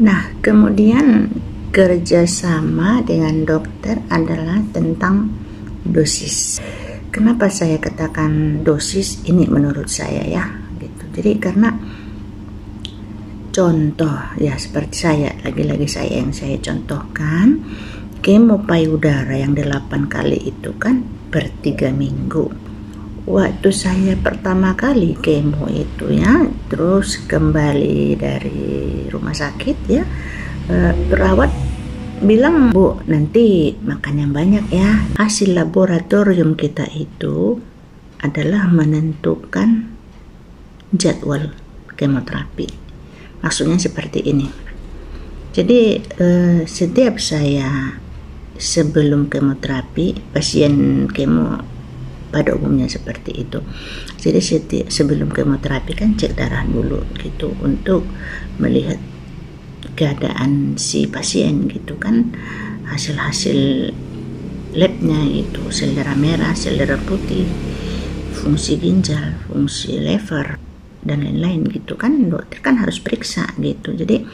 Nah, kemudian kerjasama dengan dokter adalah tentang dosis. Kenapa saya katakan dosis ini menurut saya ya, gitu. Jadi karena contoh ya seperti saya, lagi-lagi saya yang saya contohkan, kemo payudara yang 8 kali itu kan per 3 minggu. Waktu saya pertama kali kemo itu ya, terus kembali dari rumah sakit ya, perawat bilang, Bu, nanti makan yang banyak ya. Hasil laboratorium kita itu adalah menentukan jadwal kemoterapi. Maksudnya seperti ini. Jadi setiap saya sebelum kemoterapi, pasien kemo pada umumnya seperti itu. Jadi sebelum kemoterapi kan cek darah dulu gitu untuk melihat keadaan si pasien gitu kan, hasil-hasil labnya itu sel darah merah, sel darah putih, fungsi ginjal, fungsi lever dan lain-lain gitu kan, dokter kan harus periksa gitu. Jadi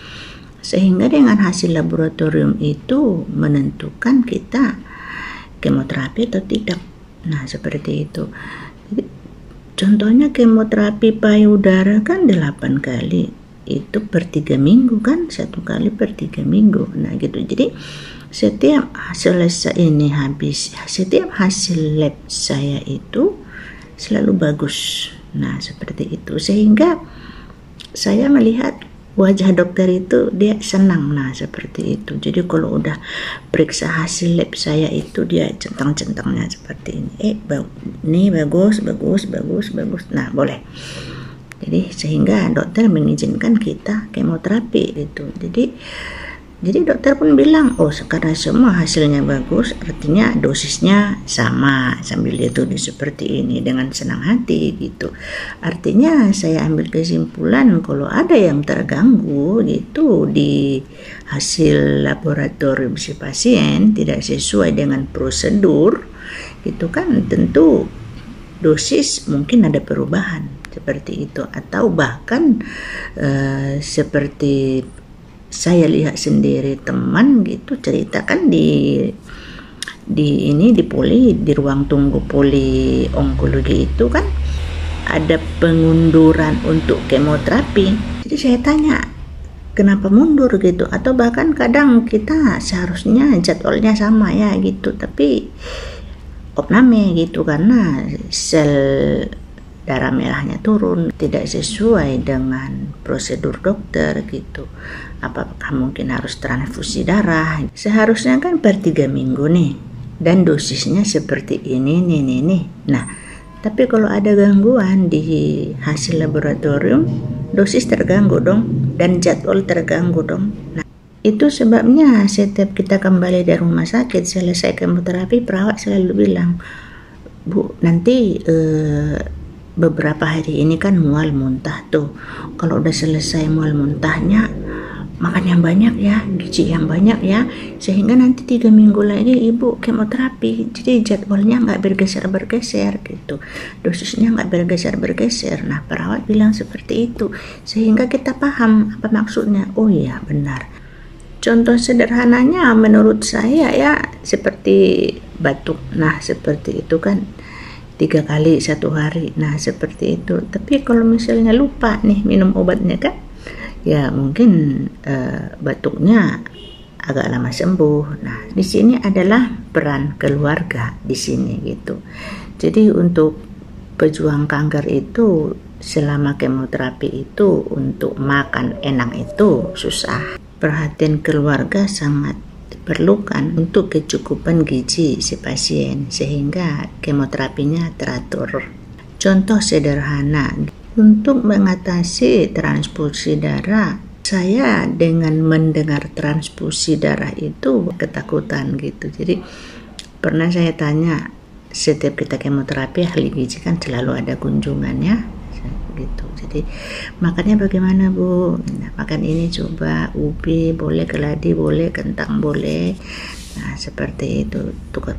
sehingga dengan hasil laboratorium itu menentukan kita kemoterapi atau tidak. Nah seperti itu. Jadi, contohnya kemoterapi payudara kan 8 kali itu per 3 minggu kan, 1 kali per 3 minggu. Nah gitu. Jadi setiap selesai ini habis, setiap hasil lab saya itu selalu bagus. Nah seperti itu, sehingga saya melihat wajah dokter itu dia senang. Nah seperti itu. Jadi kalau udah periksa hasil lab saya itu dia centang-centangnya seperti ini. Ini bagus. Nah boleh. Jadi sehingga dokter mengizinkan kita kemoterapi itu. Jadi dokter pun bilang, oh sekarang semua hasilnya bagus, artinya dosisnya sama, sambil dia tulis seperti ini dengan senang hati gitu. Artinya saya ambil kesimpulan kalau ada yang terganggu gitu di hasil laboratorium si pasien tidak sesuai dengan prosedur gitu kan, tentu dosis mungkin ada perubahan seperti itu, atau bahkan seperti saya lihat sendiri teman gitu ceritakan di ruang tunggu poli onkologi itu kan ada pengunduran untuk kemoterapi. Jadi saya tanya kenapa mundur gitu, atau bahkan kadang kita seharusnya jadwalnya sama ya gitu, tapi opname gitu karena sel darah merahnya turun, tidak sesuai dengan prosedur dokter gitu. Apakah mungkin harus transfusi darah? Seharusnya kan per 3 minggu nih, dan dosisnya seperti ini nih. Nah, tapi kalau ada gangguan di hasil laboratorium, dosis terganggu dong, dan jadwal terganggu dong. Nah, itu sebabnya setiap kita kembali dari rumah sakit selesai kemoterapi, perawat selalu bilang, Bu, nanti beberapa hari ini kan mual muntah tuh. Kalau udah selesai mual muntahnya, makan yang banyak ya, gizi yang banyak ya, sehingga nanti 3 minggu lagi ibu kemoterapi. Jadi jadwalnya nggak bergeser gitu, dosisnya nggak bergeser. Nah perawat bilang seperti itu, sehingga kita paham apa maksudnya. Oh iya benar. Contoh sederhananya menurut saya ya seperti batuk. Nah seperti itu kan 3 kali 1 hari. Nah seperti itu. Tapi kalau misalnya lupa nih minum obatnya kan, ya mungkin batuknya agak lama sembuh. Nah di sini adalah peran keluarga di sini gitu. Jadi untuk pejuang kanker itu selama kemoterapi itu untuk makan enak itu susah. Perhatian keluarga sangat diperlukan untuk kecukupan gizi si pasien sehingga kemoterapinya teratur. Contoh sederhana, untuk mengatasi transfusi darah, saya dengan mendengar transfusi darah itu ketakutan gitu. Jadi pernah saya tanya, setiap kita kemoterapi ahli gizi kan selalu ada kunjungannya gitu. Jadi makannya bagaimana Bu? Nah, makan ini coba ubi boleh, keladi boleh, kentang boleh. Nah seperti itu,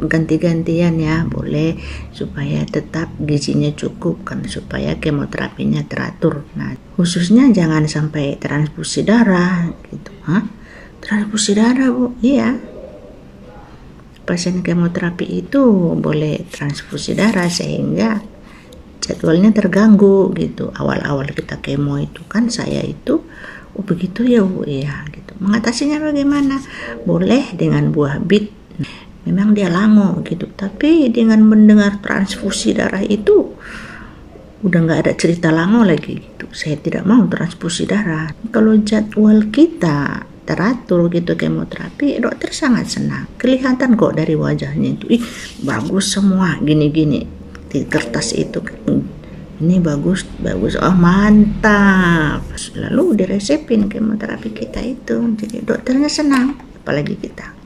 ganti-gantian ya boleh, supaya tetap gizinya cukup kan, supaya kemoterapinya teratur. Nah khususnya jangan sampai transfusi darah gitu. Hah? Transfusi darah, Bu? Iya. Pasien kemoterapi itu boleh transfusi darah sehingga jadwalnya terganggu gitu. Awal-awal kita kemo itu kan saya itu begitu ya Bu ya gitu. Mengatasinya bagaimana? Boleh dengan buah bit. Memang dia lango gitu, tapi dengan mendengar transfusi darah itu udah nggak ada cerita lango lagi gitu. Saya tidak mau transfusi darah. Kalau jadwal kita teratur gitu kemoterapi, dokter sangat senang. Kelihatan kok dari wajahnya itu, bagus semua gini-gini di kertas itu. Ini bagus, oh mantap. Lalu diresepin kemoterapi kita itu, jadi dokternya senang, apalagi kita.